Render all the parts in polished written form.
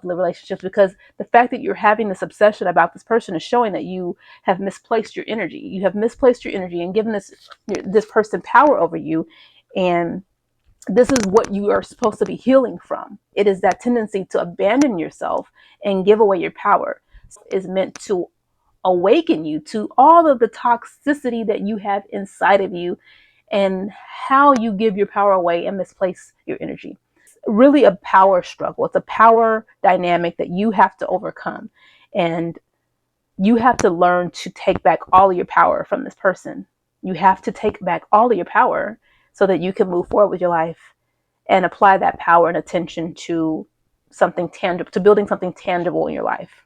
the relationships, because the fact that you're having this obsession about this person is showing that you have misplaced your energy. You have misplaced your energy and given this person power over you. And this is what you are supposed to be healing from. It is that tendency to abandon yourself and give away your power. Is meant to awaken you to all of the toxicity that you have inside of you and how you give your power away and misplace your energy. Really a power struggle. It's a power dynamic that you have to overcome. And you have to learn to take back all of your power from this person. You have to take back all of your power so that you can move forward with your life and apply that power and attention to something tangible, to building something tangible in your life.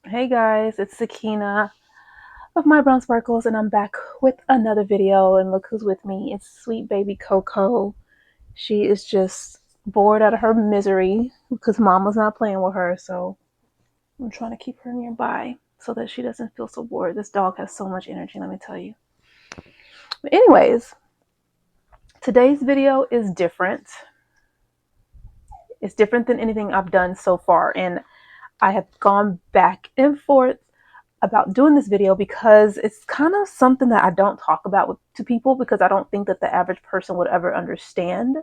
Hey guys, it's Sakina of My Brown Sparkles, and I'm back with another video. And look who's with me. It's sweet baby Coco. She is just bored out of her misery because mama's not playing with her, so I'm trying to keep her nearby so that she doesn't feel so bored. This dog has so much energy, let me tell you. But anyways, today's video is different. It's different than anything I've done so far, and I have gone back and forth about doing this video because it's kind of something that I don't talk about to people, because I don't think that the average person would ever understand.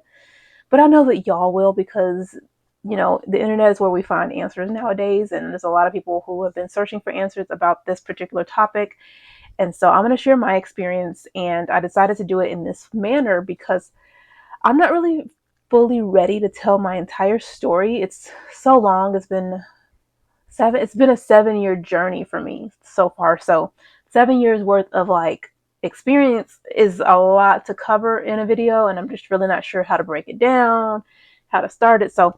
But I know that y'all will, because you know, the internet is where we find answers nowadays, and there's a lot of people who have been searching for answers about this particular topic. And so I'm going to share my experience, and I decided to do it in this manner because I'm not really fully ready to tell my entire story. It's so long. It's been a 7-year journey for me so far. So 7 years worth of like experience is a lot to cover in a video, and I'm just really not sure how to break it down, how to start it. So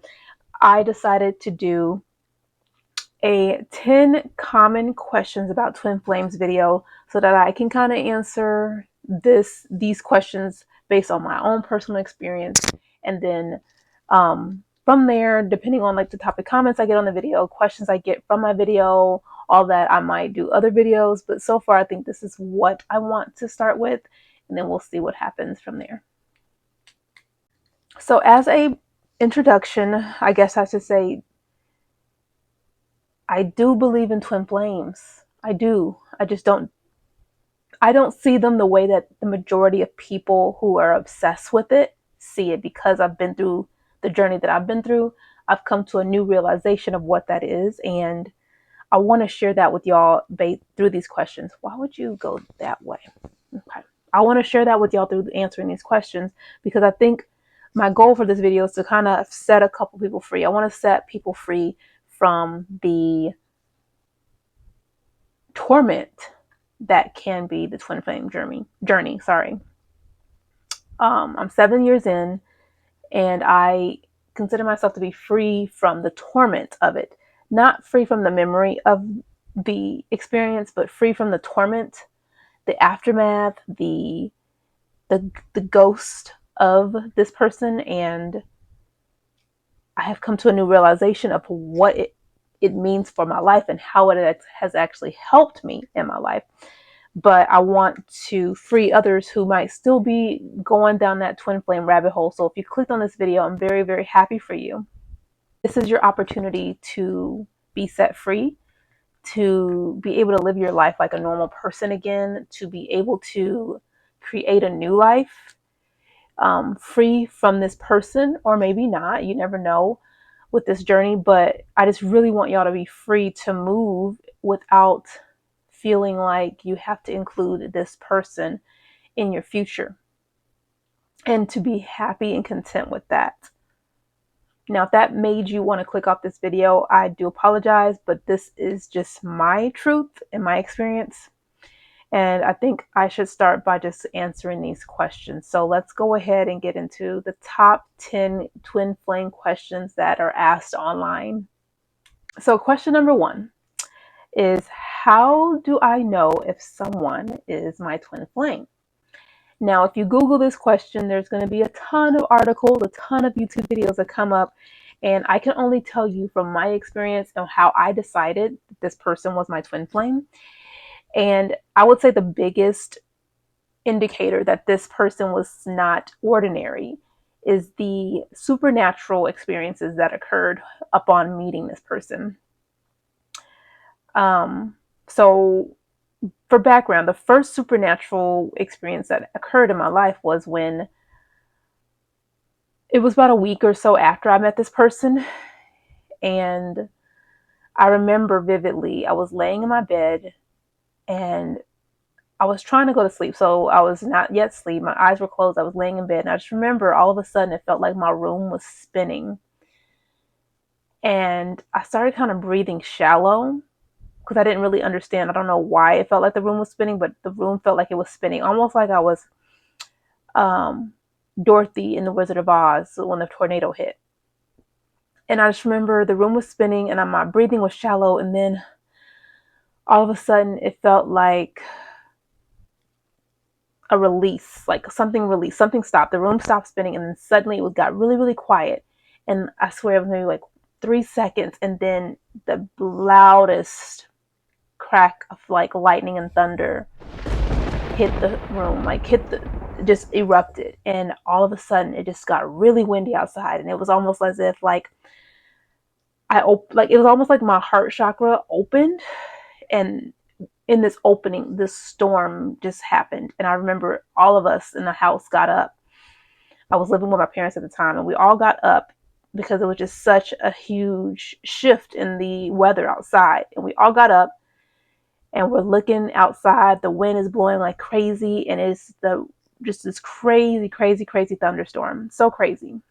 I decided to do a 10 common questions about twin flames video so that I can kind of answer these questions based on my own personal experience. And then from there, depending on like the topic comments I get on the video, questions I get from my video, all that, I might do other videos. But so far, I think this is what I want to start with, and then we'll see what happens from there. So as a introduction, I guess I should say, I do believe in twin flames. I do. I don't see them the way that the majority of people who are obsessed with it see it, because I've been through the journey that I've been through. I've come to a new realization of what that is, and I want to share that with y'all through these questions. Why would you go that way? Okay. I want to share that with y'all through answering these questions, because I think my goal for this video is to kind of set a couple people free. I want to set people free from the torment that can be the twin flame journey. Sorry. I'm 7 years in, and I consider myself to be free from the torment of it. Not free from the memory of the experience, but free from the torment, the aftermath, the ghost of this person. And I have come to a new realization of what it means for my life and how it has actually helped me in my life. But I want to free others who might still be going down that twin flame rabbit hole. So if you clicked on this video, I'm very, very happy for you. This is your opportunity to be set free, to be able to live your life like a normal person again, to be able to create a new life, free from this person, or maybe not. You never know with this journey, but I just really want y'all to be free to move without feeling like you have to include this person in your future, and to be happy and content with that. Now, if that made you want to click off this video, I do apologize, but this is just my truth and my experience. And I think I should start by just answering these questions. So let's go ahead and get into the top 10 twin flame questions that are asked online. So question number 1 is, how do I know if someone is my twin flame? Now, if you Google this question, there's going to be a ton of articles, a ton of YouTube videos that come up, And I can only tell you from my experience and how I decided that this person was my twin flame. And I would say the biggest indicator that this person was not ordinary is the supernatural experiences that occurred upon meeting this person. Um, so, for background, the first supernatural experience that occurred in my life was when it was about a week or so after I met this person. And I remember vividly, I was laying in my bed and I was trying to go to sleep. So I was not yet asleep. My eyes were closed. I was laying in bed. And I just remember all of a sudden it felt like my room was spinning. And I started kind of breathing shallow because I didn't really understand. I don't know why it felt like the room was spinning, but the room felt like it was spinning, almost like I was um, Dorothy in The Wizard of Oz when the tornado hit. And I just remember the room was spinning and my breathing was shallow. And then all of a sudden it felt like a release, like something released, something stopped. The room stopped spinning, and then suddenly it got really, really quiet. And I swear it was maybe like 3 seconds, and then the loudest crack of like lightning and thunder hit the room, like just erupted. And all of a sudden, it just got really windy outside, and it was almost as if like like it was almost like my heart chakra opened, and in this opening, this storm just happened. And I remember all of us in the house got up. I was living with my parents at the time, and we all got up because it was just such a huge shift in the weather outside. And we all got up and we're looking outside. The wind is blowing like crazy, and it's just this crazy, crazy, crazy thunderstorm. So crazy.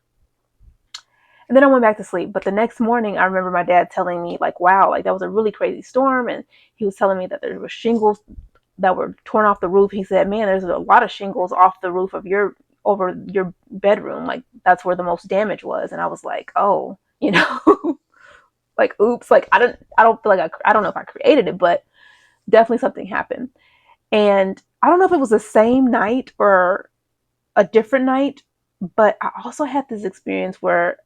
And then I went back to sleep. But the next morning, I remember my dad telling me, like, wow, like that was a really crazy storm. And he was telling me that there were shingles that were torn off the roof. He said, man, there's a lot of shingles off the roof of over your bedroom. Like, that's where the most damage was. And I was like, oh, like, oops. Like, I don't feel like I don't know if I created it, but definitely something happened. And I don't know if it was the same night or a different night, but I also had this experience where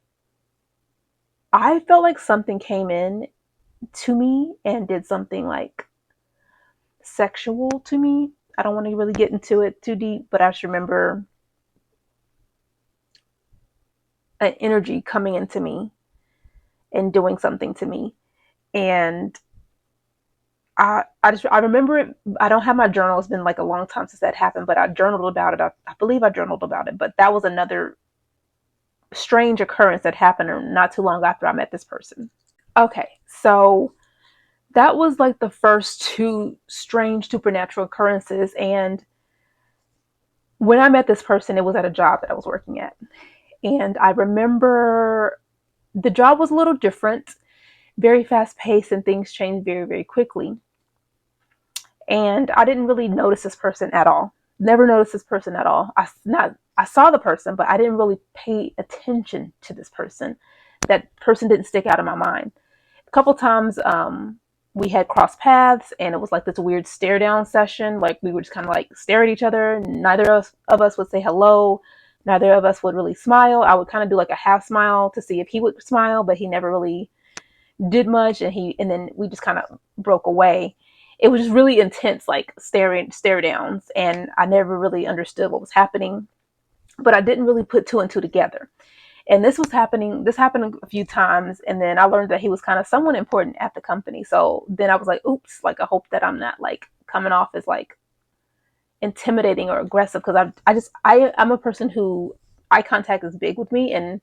I felt like something came in to me and did something like sexual to me. I don't want to really get into it too deep, but I just remember an energy coming into me and doing something to me. And I remember it. I don't have my journal. It's been like a long time since that happened, but I journaled about it. I believe I journaled about it, but that was another strange occurrence that happened not too long after I met this person. Okay, so that was like the first two strange supernatural occurrences. And when I met this person, it was at a job that I was working at. And I remember the job was a little different, very fast paced, and things changed very, very quickly. And I didn't really notice this person at all. Never noticed this person at all. I saw the person, but I didn't really pay attention to this person. That person didn't stick out in my mind. A couple times we had crossed paths, and it was like this weird stare down session. Like we would just kind of like stare at each other. Neither of us would say hello. Neither of us would really smile. I would kind of do like a half smile to see if he would smile, but he never really did much. And then we just kind of broke away. It was just really intense, like stare downs, and I never really understood what was happening. But I didn't really put two and two together. And this happened a few times, and then I learned that he was kind of someone important at the company. So then I was like, oops, like I hope that I'm not like coming off as like intimidating or aggressive, because I'm a person who eye contact is big with me, and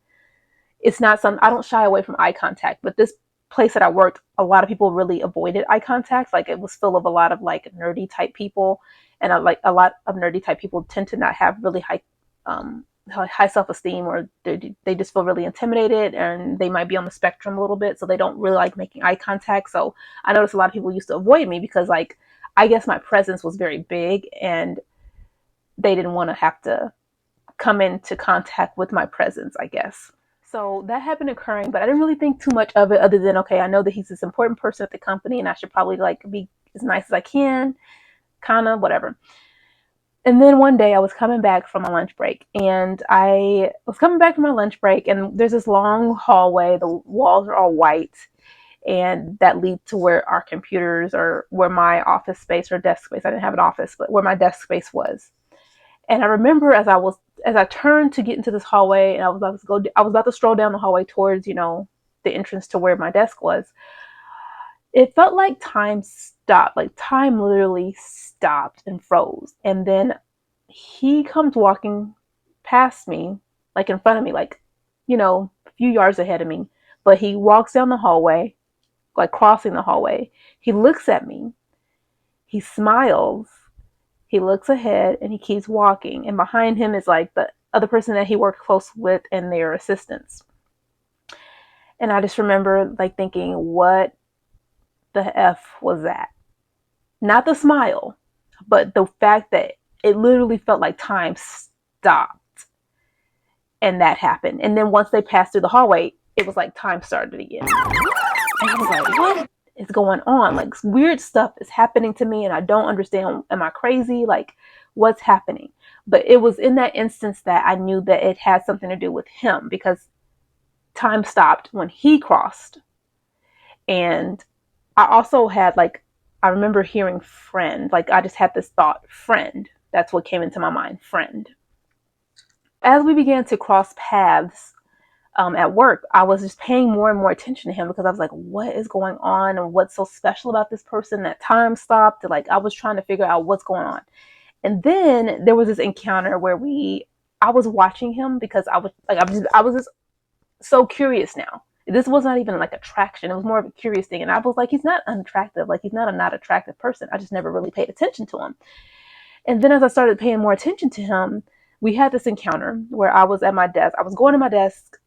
it's not some I don't shy away from eye contact. But this place that I worked, a lot of people really avoided eye contact. Like it was full of a lot of like nerdy type people, and like a lot of nerdy type people tend to not have really um, high self-esteem, or they just feel really intimidated, and they might be on the spectrum a little bit, so they don't really like making eye contact. So I noticed a lot of people used to avoid me because like I guess my presence was very big, and they didn't want to have to come into contact with my presence, I guess. So that had been occurring, but I didn't really think too much of it other than, okay, I know that he's this important person at the company and I should probably like be as nice as I can, kind of whatever. And then one day I was coming back from my lunch break, and there's this long hallway. The walls are all white, and that lead to where our computers, or where my office space or desk space, I didn't have an office, but where my desk space was. And I remember as I turned to get into this hallway, and I was about to stroll down the hallway towards, the entrance to where my desk was. It felt like time stopped, like time literally stopped and froze. And then he comes walking past me, like in front of me, like, a few yards ahead of me. But he walks down the hallway, like crossing the hallway. He looks at me, he smiles, he looks ahead, and he keeps walking. And behind him is like the other person that he worked close with and their assistants. And I just remember like thinking, what the F was that? Not the smile, but the fact that it literally felt like time stopped, and that happened. And then once they passed through the hallway, it was like time started again. And I was like, what is going on? Like, weird stuff is happening to me and I don't understand. Am I crazy? Like, what's happening? But it was in that instance that I knew that it had something to do with him, because time stopped when he crossed. And I also had like, I remember hearing friend. Like, I just had this thought, friend. That's what came into my mind, friend. As we began to cross paths at work, I was just paying more and more attention to him, because I was like, what is going on? And what's so special about this person that time stopped? Like, I was trying to figure out what's going on. And then there was this encounter where I was watching him, because I was just so curious now. This was not even like attraction. It was more of a curious thing. And I was like, he's not unattractive. Like, he's not a not attractive person. I just never really paid attention to him. And then as I started paying more attention to him, we had this encounter where I was at my desk. I was going to my desk,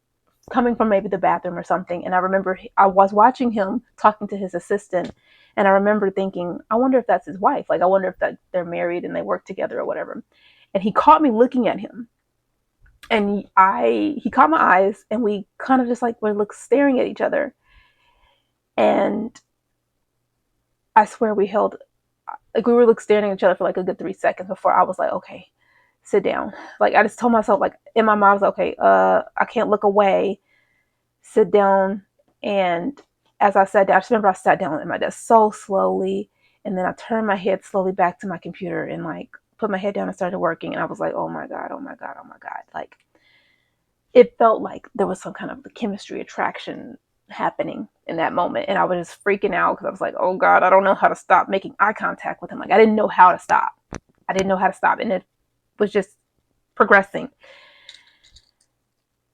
coming from maybe the bathroom or something. And I remember I was watching him talking to his assistant. And I remember thinking, I wonder if that's his wife. Like, I wonder if they're married and they work together or whatever. And he caught me looking at him. And he caught my eyes, and we kind of just like were staring at each other. And I swear we were staring at each other for like a good 3 seconds before I was like, okay, sit down. Like, I just told myself, like, in my mind, I was like, okay, I can't look away, sit down. And as I sat down, I just remember I sat down at my desk so slowly, and then I turned my head slowly back to my computer and like put my head down and started working. And I was like, oh my God, oh my God, oh my God. Like, it felt like there was some kind of chemistry attraction happening in that moment. And I was just freaking out, because I was like, oh God, I don't know how to stop making eye contact with him. Like, I didn't know how to stop. And it was just progressing.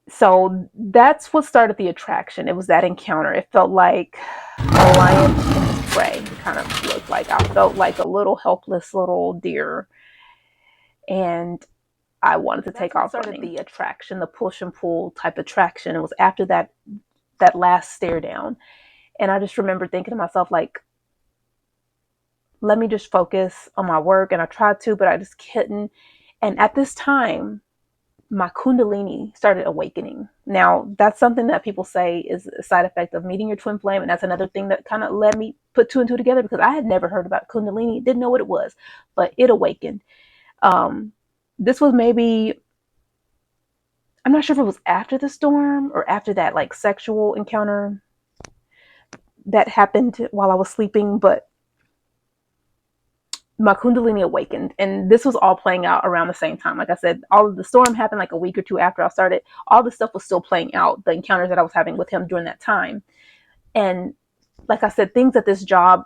So that's what started the attraction. It was that encounter. It felt like a lion in its prey. It kind of looked like I felt like a little helpless little deer, and I wanted to take off running. The attraction, the push and pull type attraction. It was after that last stare down, and I just remember thinking to myself, like, let me just focus on my work. And I tried to, but I just couldn't. And at this time, my kundalini started awakening. Now, that's something that people say is a side effect of meeting your twin flame. And that's another thing that kind of led me put two and two together, because I had never heard about kundalini, didn't know what it was, but it awakened. This was maybe, I'm not sure if it was after the storm or after that like sexual encounter that happened while I was sleeping, but my kundalini awakened, and this was all playing out around the same time. Like I said, all of the storm happened like a week or two after I started. All the stuff was still playing out, the encounters that I was having with him during that time. And like I said, things at this job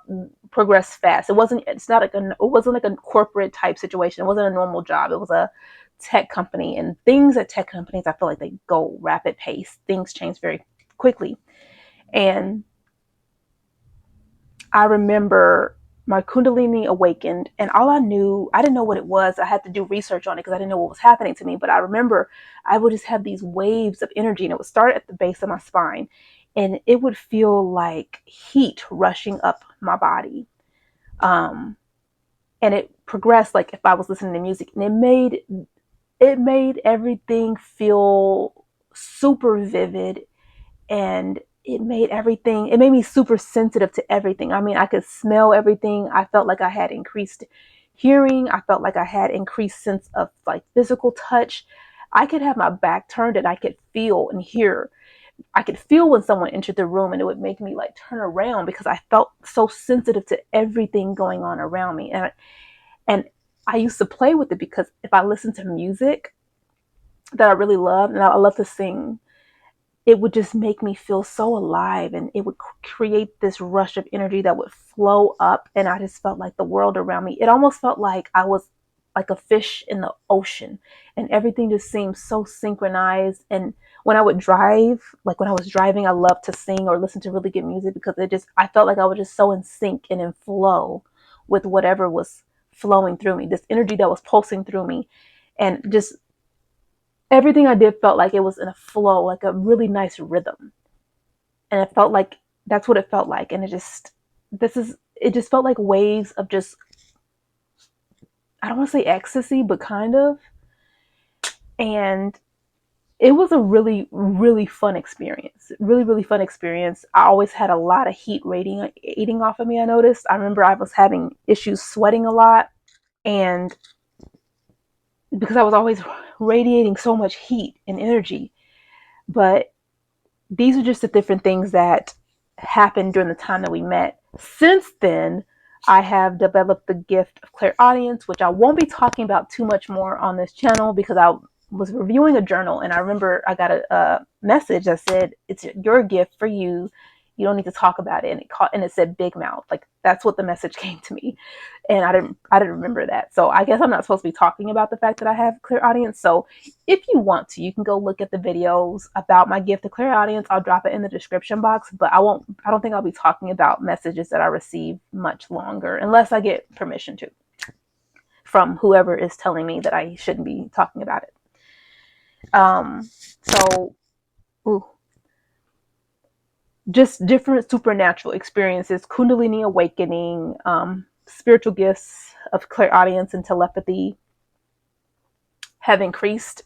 progressed fast. It wasn't like a corporate type situation. It wasn't a normal job. It was a tech company, and things at tech companies, I feel like they go rapid pace. Things change very quickly. And I remember my kundalini awakened, and all I didn't know what it was. I had to do research on it because I didn't know what was happening to me. But I remember I would just have these waves of energy, and it would start at the base of my spine, and it would feel like heat rushing up my body. And it progressed like if I was listening to music, and it made everything feel super vivid, and it made me super sensitive to everything. I mean, I could smell everything. I felt like I had increased hearing. I felt like I had increased sense of like physical touch. I could have my back turned and I could feel and hear. I could feel when someone entered the room, and it would make me like turn around because I felt so sensitive to everything going on around me. And I used to play with it because if I listened to music that I really loved, and I love to sing, it would just make me feel so alive, and it would create this rush of energy that would flow up, and I just felt like the world around me. It almost felt like I was like a fish in the ocean, and everything just seemed so synchronized. And when I would drive, like when I was driving, I loved to sing or listen to really good music because I felt like I was just so in sync and in flow with whatever was flowing through me, this energy that was pulsing through me. And just everything I did felt like it was in a flow, like a really nice rhythm. And it felt like that's what it felt like. And it just felt like waves of just, I don't want to say ecstasy, but kind of. And it was a really, really fun experience. Really, really fun experience. I always had a lot of heat eating off of me, I noticed. I remember I was having issues sweating a lot. And because I was always radiating so much heat and energy. But these are just the different things that happened during the time that we met. Since then, I have developed the gift of clairaudience, which I won't be talking about too much more on this channel because I was reviewing a journal and I remember I got a message that said, "It's your gift for you. You don't need to talk about it." And it said big mouth. Like that's what the message came to me. And I didn't remember that. So I guess I'm not supposed to be talking about the fact that I have clairaudience. So if you want to, you can go look at the videos about my gift of clairaudience. I'll drop it in the description box, but I don't think I'll be talking about messages that I receive much longer unless I get permission to from whoever is telling me that I shouldn't be talking about it. So ooh, just different supernatural experiences, Kundalini awakening, spiritual gifts of clairaudience and telepathy have increased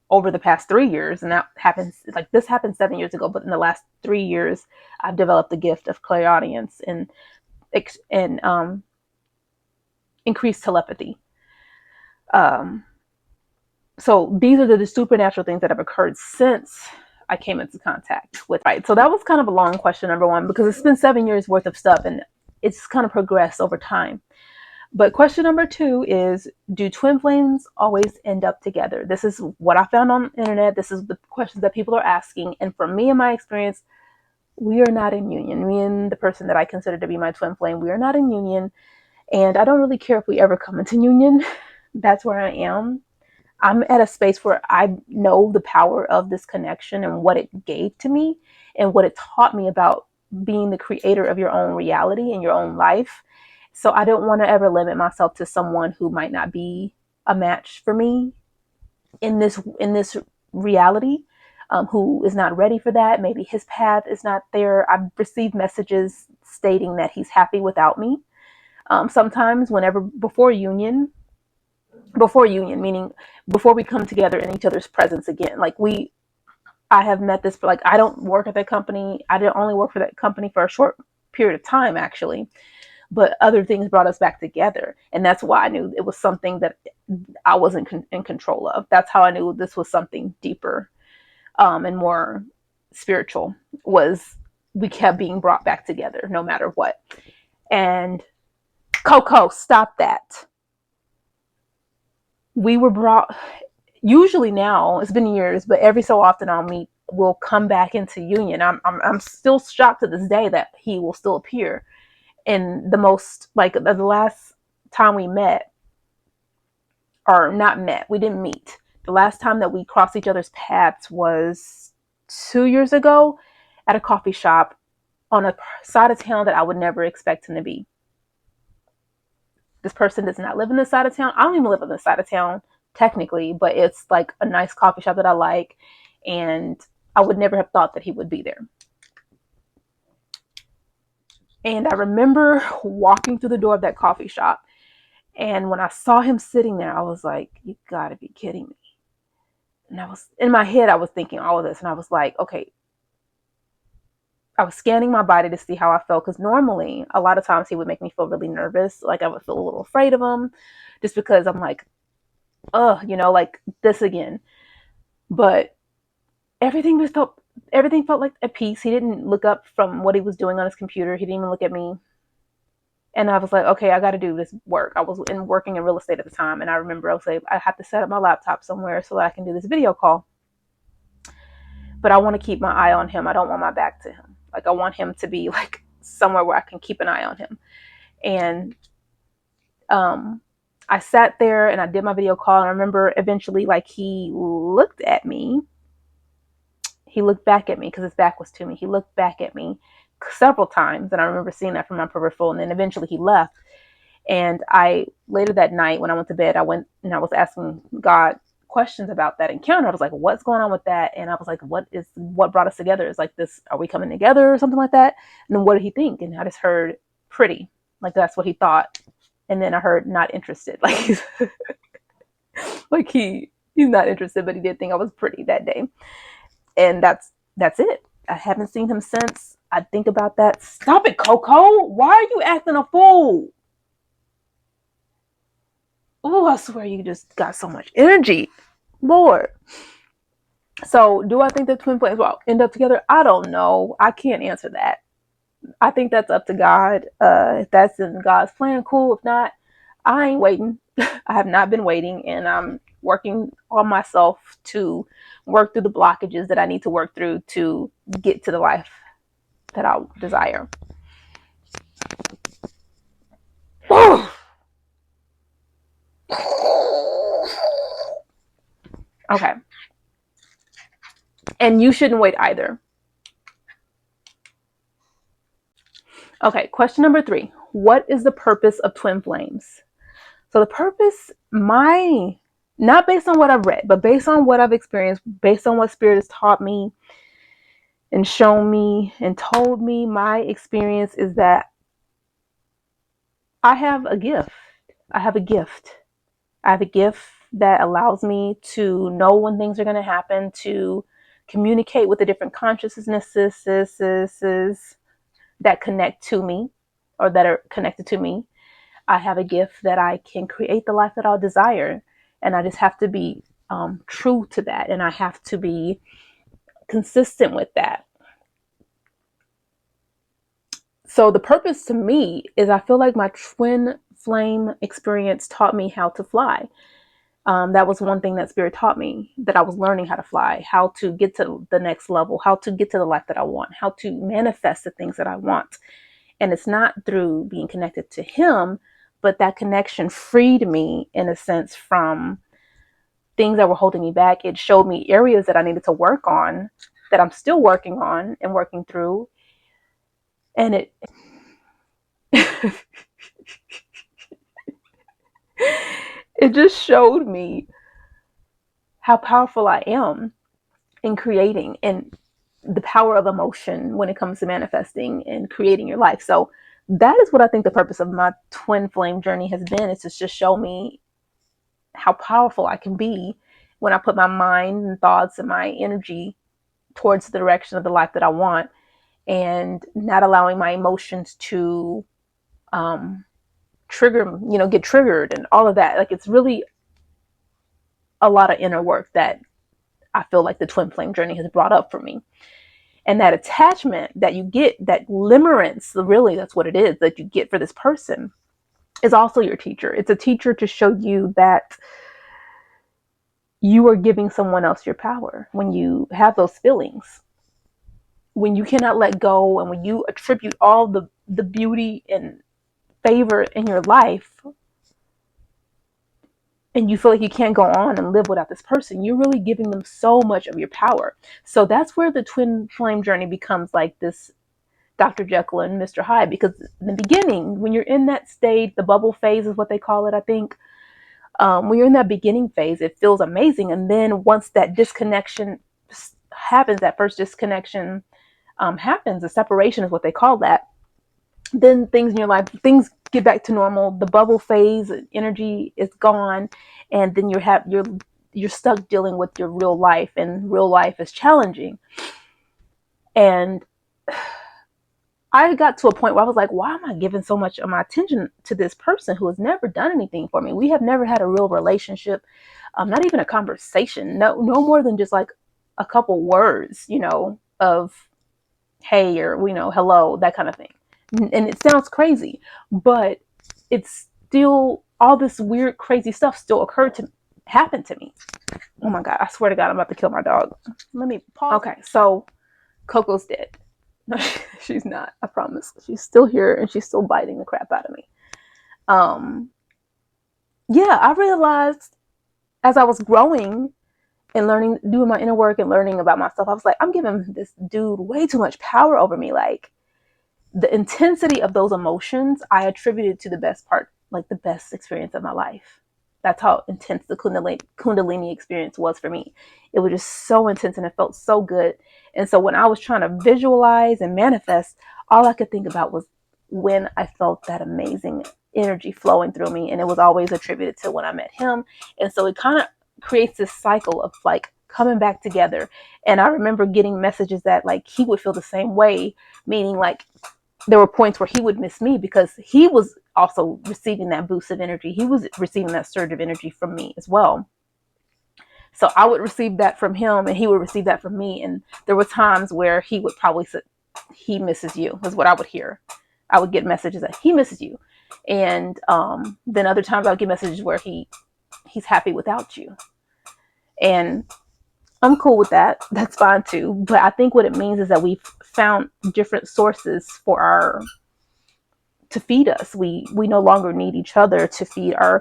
over the past 3 years. And that happens, like this happened 7 years ago, but in the last 3 years, I've developed the gift of clairaudience and increased telepathy. So these are the supernatural things that have occurred since I came into contact with. Right. So that was kind of a long question, number one, because it's been 7 years worth of stuff and it's kind of progressed over time. But question number two is, do twin flames always end up together? This is what I found on the internet. This is the questions that people are asking. And for me, in my experience, we are not in union. Me and the person that I consider to be my twin flame, we are not in union. And I don't really care if we ever come into union. That's where I am. I'm at a space where I know the power of this connection and what it gave to me and what it taught me about being the creator of your own reality and your own life. So I don't want to ever limit myself to someone who might not be a match for me in this reality, who is not ready for that. Maybe his path is not there. I've received messages stating that he's happy without me. Sometimes, whenever before union, meaning before we come together in each other's presence again. I have met this, but like I don't work at that company. I didn't only work for that company for a short period of time, actually. But other things brought us back together, and that's why I knew it was something that I wasn't in control of. That's how I knew this was something deeper, and more spiritual. Was we kept being brought back together no matter what. And Coco, stop that. We were brought, usually now, it's been years, but every so often we'll come back into union. I'm still shocked to this day that he will still appear. And the most, like the last time we met, or not met, we didn't meet. The last time that we crossed each other's paths was 2 years ago at a coffee shop on a side of town that I would never expect him to be. This person does not live in this side of town. I don't even live in this side of town technically, but it's like a nice coffee shop that I like. And I would never have thought that he would be there. And I remember walking through the door of that coffee shop. And when I saw him sitting there, I was like, you gotta be kidding me. And I was in my head, I was thinking all of this. And I was like, okay, I was scanning my body to see how I felt, because normally a lot of times he would make me feel really nervous. Like I would feel a little afraid of him just because I'm like, like this again. But everything just felt everything felt like at peace. He didn't look up from what he was doing on his computer. He didn't even look at me. And I was like, okay, I got to do this work. I was working in real estate at the time. And I remember I was like, I have to set up my laptop somewhere so that I can do this video call. But I want to keep my eye on him. I don't want my back to him. Like, I want him to be like somewhere where I can keep an eye on him. And I sat there and I did my video call. And I remember eventually, like, he looked at me. He looked back at me because his back was to me. He looked back at me several times. And I remember seeing that from my peripheral. And then eventually he left. And later that night when I went to bed, I went and I was asking God questions about that encounter. I was like, what's going on with that? And I was like, what brought us together? Is like this, are we coming together or something like that? And then what did he think? And I just heard pretty, like that's what he thought. And then I heard not interested. Like he's not interested, but he did think I was pretty that day. And that's it. I haven't seen him since. I think about that. Stop it, Coco. Why are you acting a fool? Oh, I swear you just got so much energy. Lord. So do I think the twin flames will end up together? I don't know. I can't answer that. I think that's up to God. If that's in God's plan, cool. If not, I ain't waiting. I have not been waiting, and I'm working on myself to work through the blockages that I need to work through to get to the life that I desire. Okay. And you shouldn't wait either. Okay, question number 3. What is the purpose of twin flames? So the purpose, not based on what I've read, but based on what I've experienced, based on what Spirit has taught me and shown me and told me, my experience is that I have a gift. I have a gift. I have a gift that allows me to know when things are going to happen, to communicate with the different consciousnesses that connect to me or that are connected to me. I have a gift that I can create the life that I'll desire. And I just have to be true to that. And I have to be consistent with that. So the purpose to me is I feel like my twin flame experience taught me how to fly. That was one thing that Spirit taught me, that I was learning how to fly, how to get to the next level, how to get to the life that I want, how to manifest the things that I want. And it's not through being connected to him, but that connection freed me, in a sense, from things that were holding me back. It showed me areas that I needed to work on, that I'm still working on and working through. And it it just showed me how powerful I am in creating, and the power of emotion when it comes to manifesting and creating your life. So that is what I think the purpose of my twin flame journey has been, is to just show me how powerful I can be when I put my mind and thoughts and my energy towards the direction of the life that I want, and not allowing my emotions to get triggered and all of that. Like, it's really a lot of inner work that I feel like the twin flame journey has brought up for me. And that attachment that you get, that limerence, really, that's what it is, that you get for this person, is also your teacher. It's a teacher to show you that you are giving someone else your power when you have those feelings, when you cannot let go, and when you attribute all the beauty and favor in your life, and you feel like you can't go on and live without this person. You're really giving them so much of your power. So that's where the twin flame journey becomes like this Dr. Jekyll and Mr. Hyde, because in the beginning, when you're in that stage, the bubble phase is what they call it, I think. When you're in that beginning phase, it feels amazing. And then once that disconnection happens, that first disconnection happens, the separation is what they call that, then things in your life, things get back to normal. The bubble phase energy is gone, and then you're stuck dealing with your real life, and real life is challenging. And I got to a point where I was like, why am I giving so much of my attention to this person who has never done anything for me? We have never had a real relationship, not even a conversation, no more than just like a couple words, of hey, or, hello, that kind of thing. And it sounds crazy, but it's still, all this weird, crazy stuff still happened to me. Oh my God, I swear to God, I'm about to kill my dog. Let me pause. Okay, so Coco's dead. No, she's not. I promise. She's still here and she's still biting the crap out of me. Yeah, I realized as I was growing and learning, doing my inner work and learning about myself, I was like, I'm giving this dude way too much power over me. Like, the intensity of those emotions, I attributed to the best part, like the best experience of my life. That's how intense the Kundalini experience was for me. It was just so intense and it felt so good. And so when I was trying to visualize and manifest, all I could think about was when I felt that amazing energy flowing through me. And it was always attributed to when I met him. And so it kind of creates this cycle of like coming back together. And I remember getting messages that like he would feel the same way, meaning like there were points where he would miss me because he was also receiving that boost of energy. He was receiving that surge of energy from me as well. So I would receive that from him and he would receive that from me. And there were times where he would probably say, he misses you, is what I would hear. I would get messages that he misses you. And then other times I would get messages where he's happy without you. And I'm cool with that. That's fine too. But I think what it means is that we've found different sources to feed us. We no longer need each other to feed our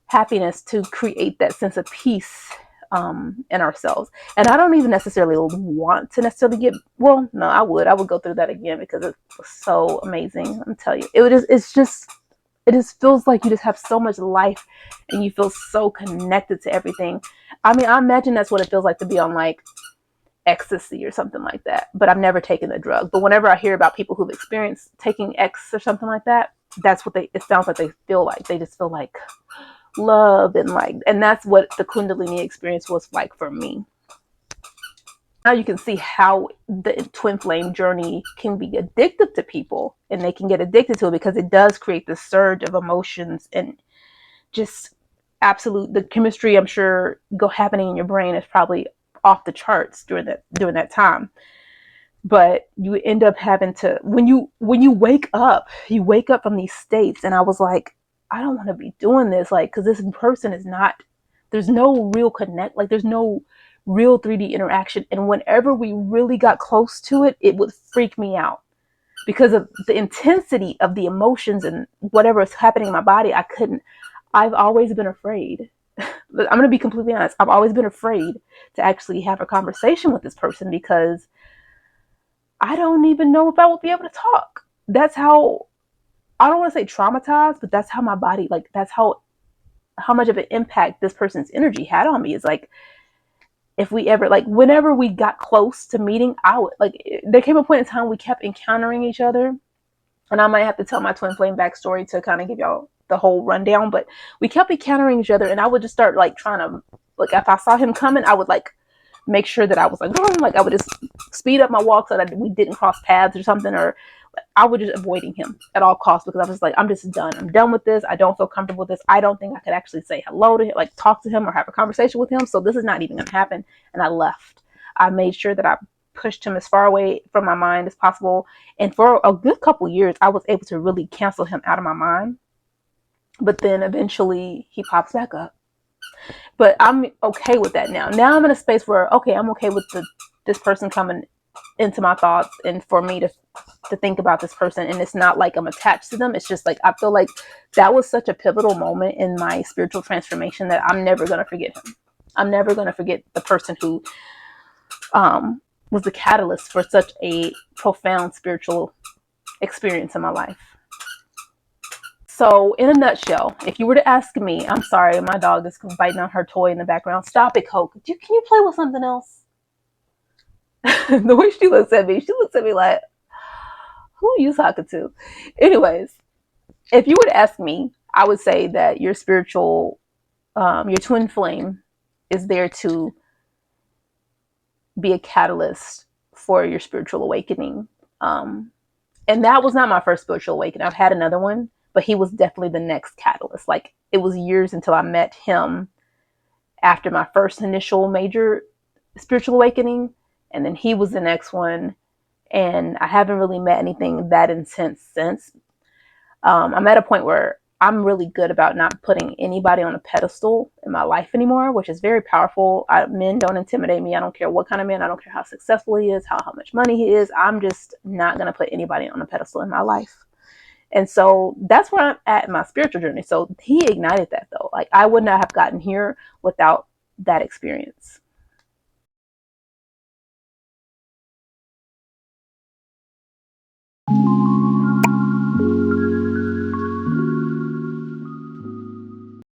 happiness, to create that sense of peace in ourselves. And I don't even necessarily want to necessarily get, well, no, I would go through that again because it was so amazing. I'm telling you, it just feels like you just have so much life and you feel so connected to everything. I mean, I imagine that's what it feels like to be on like ecstasy or something like that, but I've never taken the drug. But whenever I hear about people who've experienced taking X or something like that, that's what it sounds like they feel like. They just feel like love and that's what the Kundalini experience was like for me. Now you can see how the twin flame journey can be addictive to people, and they can get addicted to it because it does create this surge of emotions and just the chemistry, I'm sure, happening in your brain is probably off the charts during that time. But you end up having to, when you wake up from these states. And I was like, I don't want to be doing this, like, because this person is not, there's no real connect, like there's no real 3D interaction. And whenever we really got close to it, it would freak me out because of the intensity of the emotions and whatever is happening in my body. I've always been afraid. I'm going to be completely honest. I've always been afraid to actually have a conversation with this person because I don't even know if I would be able to talk. That's how, I don't want to say traumatized, but that's how my body, like, that's how much of an impact this person's energy had on me. Is like, if we ever, like, whenever we got close to meeting, there came a point in time we kept encountering each other. And I might have to tell my twin flame backstory to kind of give y'all the whole rundown, but we kept encountering each other and I would just start like trying to, like, if I saw him coming, I would like make sure that I was like I would just speed up my walk so that we didn't cross paths or something, or I would just avoiding him at all costs because I was like, I'm just done. I'm done with this. I don't feel comfortable with this. I don't think I could actually say hello to him, like talk to him or have a conversation with him. So this is not even going to happen. And I left. I made sure that I pushed him as far away from my mind as possible. And for a good couple years, I was able to really cancel him out of my mind. But then eventually he pops back up. But I'm okay with that now. Now I'm in a space where, okay, I'm okay with this person coming into my thoughts and for me to think about this person. And it's not like I'm attached to them. It's just like, I feel like that was such a pivotal moment in my spiritual transformation that I'm never going to forget him. I'm never going to forget the person who was the catalyst for such a profound spiritual experience in my life. So in a nutshell, if you were to ask me, I'm sorry, my dog is biting on her toy in the background. Stop it, Coke. Can you play with something else? The way she looks at me like, who are you talking to? Anyways, if you were to ask me, I would say that your your twin flame is there to be a catalyst for your spiritual awakening. And that was not my first spiritual awakening. I've had another one, but he was definitely the next catalyst. Like, it was years until I met him after my first initial major spiritual awakening. And then he was the next one. And I haven't really met anything that intense since. I'm at a point where I'm really good about not putting anybody on a pedestal in my life anymore, which is very powerful. Men don't intimidate me. I don't care what kind of man. I don't care how successful he is, how much money he is. I'm just not going to put anybody on a pedestal in my life. And so that's where I'm at in my spiritual journey. So he ignited that, though. Like, I would not have gotten here without that experience.